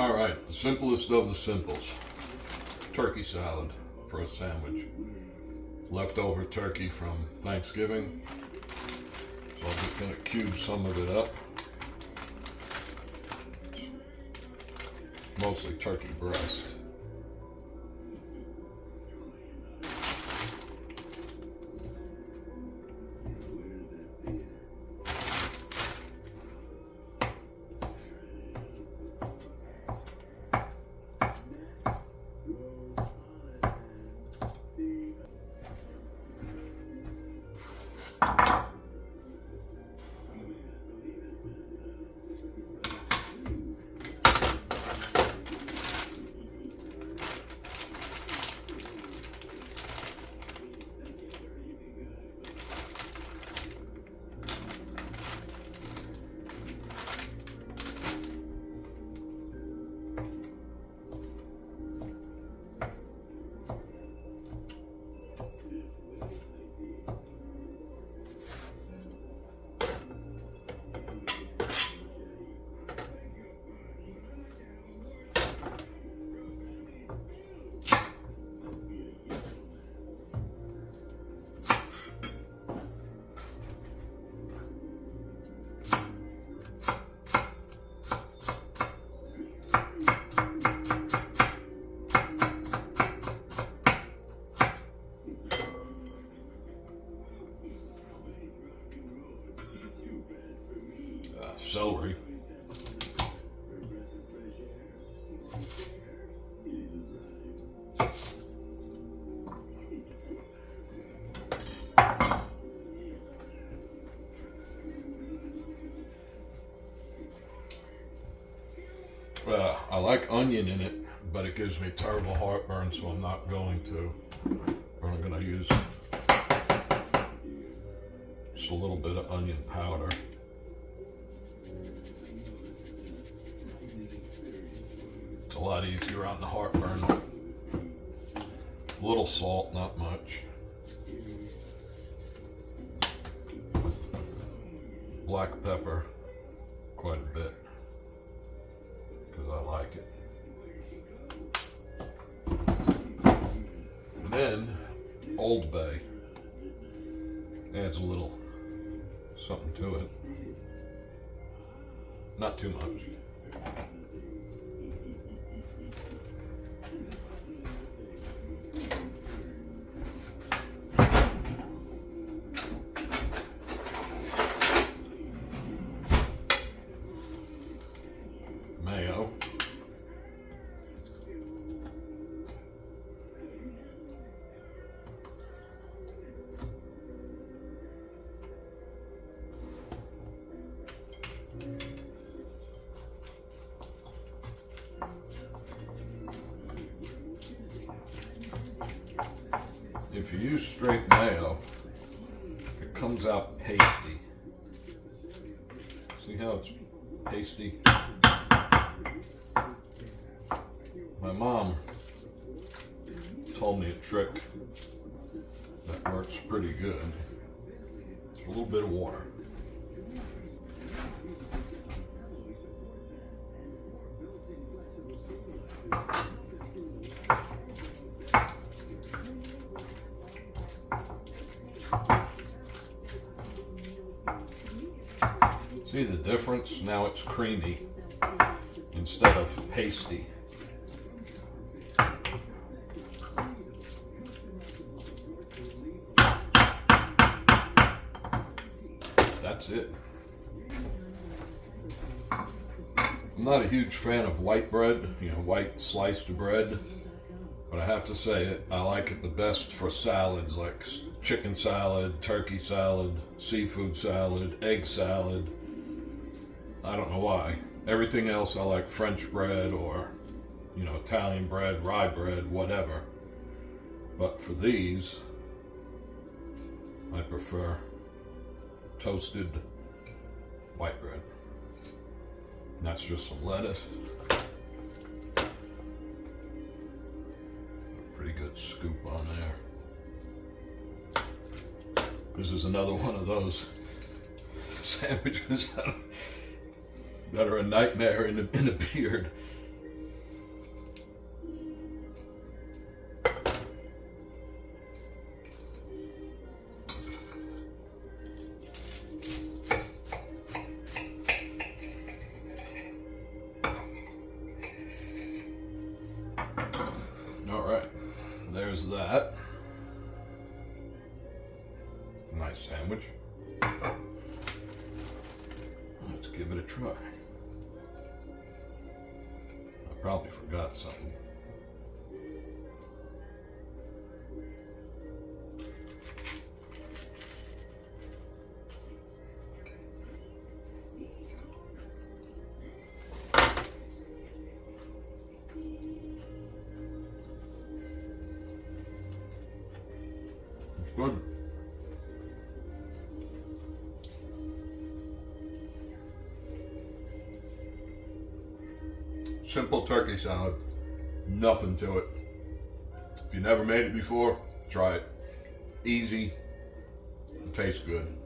All right, the simplest of the simples. Turkey salad for a sandwich. Leftover turkey from Thanksgiving. So I'm just gonna cube some of it up. Mostly turkey breast. Celery. I like onion in it, but it gives me terrible heartburn, so I'm not going to. I'm going to use just a little bit of onion powder. It's a lot easier on the heartburn. A little salt, not much. Black pepper, quite a bit, because I like it. And then Old Bay adds a little something to it. Not too much. Mayo. If you use straight mayo, it comes out pasty. See how it's pasty? My mom told me a trick that works pretty good. It's a little bit of water. See the difference? Now it's creamy instead of pasty. That's it. I'm not a huge fan of white bread, white sliced bread, but I have to say it, I like it the best for salads like chicken salad, turkey salad, seafood salad, egg salad. I don't know why. Everything else I like French bread or, Italian bread, rye bread, whatever. But for these, I prefer toasted white bread. And that's just some lettuce. A pretty good scoop on there. This is another one of those sandwiches that are a nightmare in a beard. give it a try. I probably forgot something. It's good. Simple turkey salad, nothing to it. If you never made it before, try it. Easy, it tastes good.